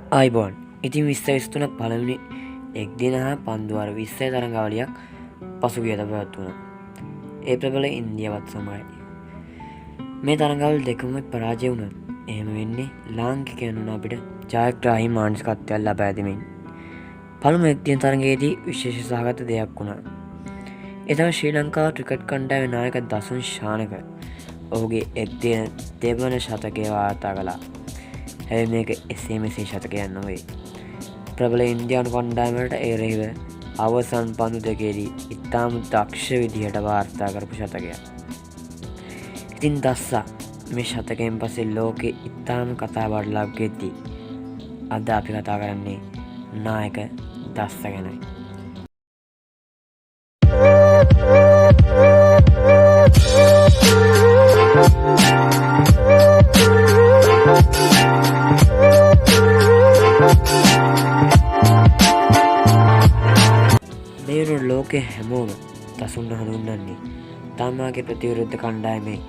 ආයිබෝන් ඉතින් 2023 පළවෙනි එක් දින හා පන්දුවාර 20 තරඟාවලියක් පසුගියද පැවැත්වුණා. ඒ ප්‍රබල ඉන්දියාවත් සමගයි. මේ තරඟාවල් දෙකම පරාජය වුණා. එහෙම වෙන්නේ ලාංකිකයන් වුණ අපිට ජයග්‍රාහී මානසිකත්වයක් ලබා දෙමින්. පළමු එක් දින තරඟයේදී විශේෂ සහගත දෙයක් වුණා. ඒ තමයි ශ්‍රී ලංකාව ක්‍රිකට් කණ්ඩායමේ නායක දසුන් ශානක ඔහුගේ එක් දින දෙවන ශතකය වාර්තා කළා. හැබැයි මේක එසේ මෙසේ ශතකයක් නොවේ. ප්‍රබල ඉන්දියානු කණ්ඩායමට එරෙහිව අවසන් පන්දු දෙකේදී ඉතාම දක්ෂ විදිහට වාර්තා කරපු ශතකයක්. ඉතින් දස්සා මේ ශතකයෙන් පස්සේ ලෝකෙ ඉතාම කතා බහට ලක් වෙද්දී අද අපි කතා කරන්නේ නායක දස්ස ගැනයි. මේ ලෝකෙ හැමෝම දසුන් හඳුන්වන්නේ තමාගේ ප්‍රතිවිරුද්ධ කණ්ඩායමේ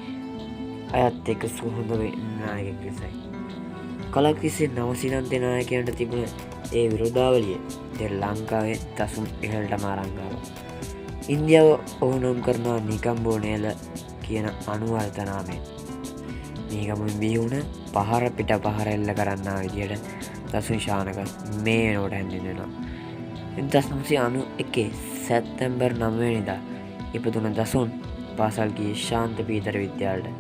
අයත් එක්ක සුහුඳ වෙන නායකයෙක් ලෙසයි. කලක් තිස්සේ නවසීලන්තේ නායකයන්ට තිබුණ ඒ විරෝධාවලිය දැන් ලංකාවේ දසුන් ඉහළටම අරන් ආවා. ඉන්දියාව ඔහු නම් කරනවා නිකම්බෝ නේල කියන අනුවර්ත නාමයෙන්. නිකම්බෙන් බිහි වුණ පහර පිට පහර එල්ල කරන්නා විදියට දසුන් ශානක මේ වෙනකොට හැඳින්වෙනවා. 1991 සැප්තැම්බර් 9 වෙනිදා ඉපදුන දසුන් පාසල් ගියේ ශාන්ත පීතර විද්‍යාලයට.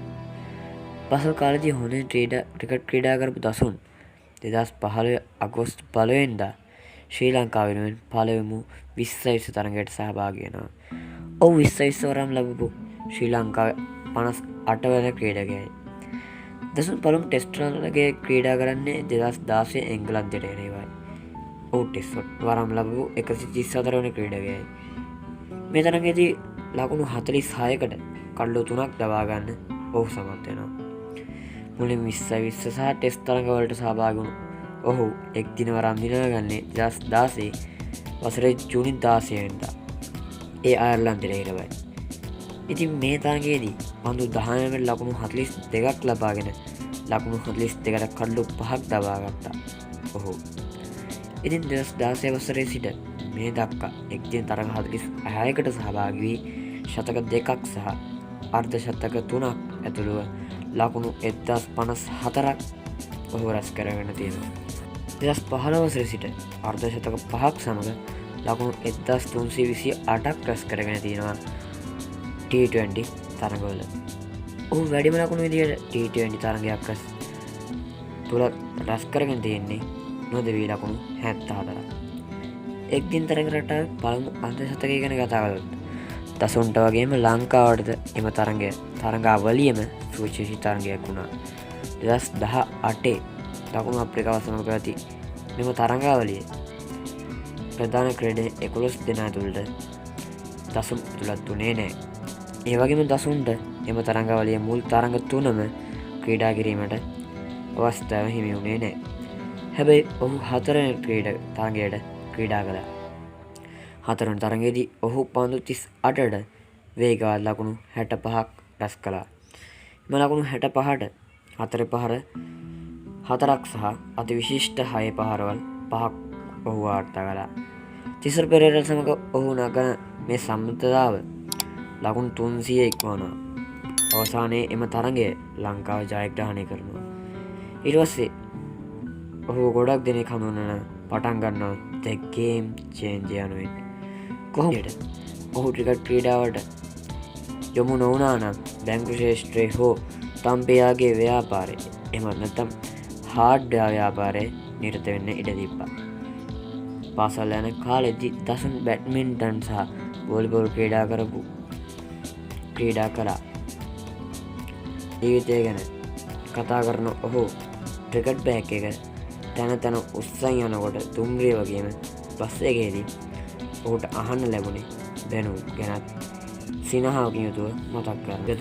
පාසල් කාලේදී හොඳින් ක්‍රිකට් ක්‍රීඩා කරපු දසුන් 2015 අගෝස්තු 1 වෙනිදා ශ්‍රී ලංකාව වෙනුවෙන් පළවෙනි 20 තරඟයට සහභාගී වෙනවා. ඔහු 20 වරම් ලැබපු ශ්‍රී ලංකාවේ 58 වන ක්‍රීඩකයයි. දසුන් පළමු ටෙස්ට් තරඟයේ ක්‍රීඩා කරන්නේ 2016 එංගලන්තයට එරෙහිවයි. ඔහු ටෙස්ට් වරම් ලැබපු 134 වන ක්‍රීඩකයයි. මේ තරඟයේදී ලකුණු 46කට කඩලු 3ක් දවා ගන්න ඔහු සමත් වෙනවා. මුලින් 20 සහ ටෙස්ට් තරඟවලට සහභාගී වුණු ඔහු එක් දින වරම් දිනාගන්නේ 2016 වසරේ ජූනි 16 වෙනිදා. ඒ අයර්ලන්තයේ ඉරවයි. ඉතින් මේ තරඟයේදී පන්දු 19 ලකුණු 42ක් ලබාගෙන ලකුණු 42කට කඩලු 5ක් දවා ගත්තා ඔහු. ඉතින් 2016 වසරේ සිට මේ දක්වා එක් දින තරඟ 46කට සහභාගී වී ශතක 2ක් සහ අර්ධ ශතක 3ක් ඇතුළුව ලකුණු 1054ක් ඔහු රැස් කරගෙන තියෙනවා. 2015 වසරේ සිට අර්ධ ශතක 5ක් සමග ලකුණු 1328ක් රැස් කරගෙන තියෙනවා T20 තරඟවල. ඔහු වැඩිම ලකුණු විදියට T20 තරඟයක් රැස් කරගෙන තියෙන්නේ නොදෙවි ලකුණු 74ක්. එක් දින තරඟ රටාවේ පළමු අර්ධ ශතකය ගැන කතා කළොත් දසුන්ට වගේම ලංකාවටද එම තරඟාවලියම සුවිශේෂී තරඟයක් වුණා. 2018 දකුණු අප්‍රිකාව සමග පැවති මෙම තරඟාවලියේ ප්‍රධාන ක්‍රීඩක 11 දෙනා තුළට දසුන් ඇතුළත් වුණේ නැහැ. ඒ වගේම දසුන්ට එම තරඟාවලියේ මුල් තරඟ තුනම ක්‍රීඩා කිරීමට අවස්ථාව හිමි වුණේ නැහැ. හැබැයි ඔහු හතරවෙනි තරඟයට ක්‍රීඩා කළා. හතරවෙනි තරඟයේදී ඔහු පන්දු 38ට වේගවත් ලකුණු 65ක් රැස් කළා. එම ලකුණු 65ට හතර පහර 4ක් සහ අතිවිශිෂ්ට 6 පහරවල් 5ක් ඔහු වාර්තා කළා. තිසර පෙරේරා සමග ඔහු නගන මේ සම්මතතාව ලකුණු 300 ඉක්මවනවා. අවසානයේ එම තරඟය ලංකාව ජයග්‍රහණය කරනවා. ඊට පස්සේ ඔහු ගොඩක් දෙනෙක් හඳුන්වන පටන් ගන්නවා The Game Changer යනුවෙන්. කොහොමද ඔහු ක්‍රිකට් ක්‍රීඩාවට යොමු නොවුණා නම් බැංකු ශාස්ත්‍රයේ හෝ තම්පයාගේ ව්‍යාපාරයේ එහෙම නැත්නම් හાર્ඩ්වෙයාර් ව්‍යාපාරයේ නිරත වෙන්න ඉඩ තිබ්බා. පාසල් යන කාලෙදී දසුන් බැඩ්මින්ටන් සහ වොලිබෝල් ක්‍රීඩා කළා. ජීවිතය ගැන කතා කරන ඔහු ක්‍රිකට් බෑග් එක තැන උස්සන් යනකොට දුම්රිය වගේම බස් එකේදී ඔහුට අහන්න ලැබුණේ දැනුම් ගැනත් සිනහාවකින් යුතුව මතක් කරගන්න.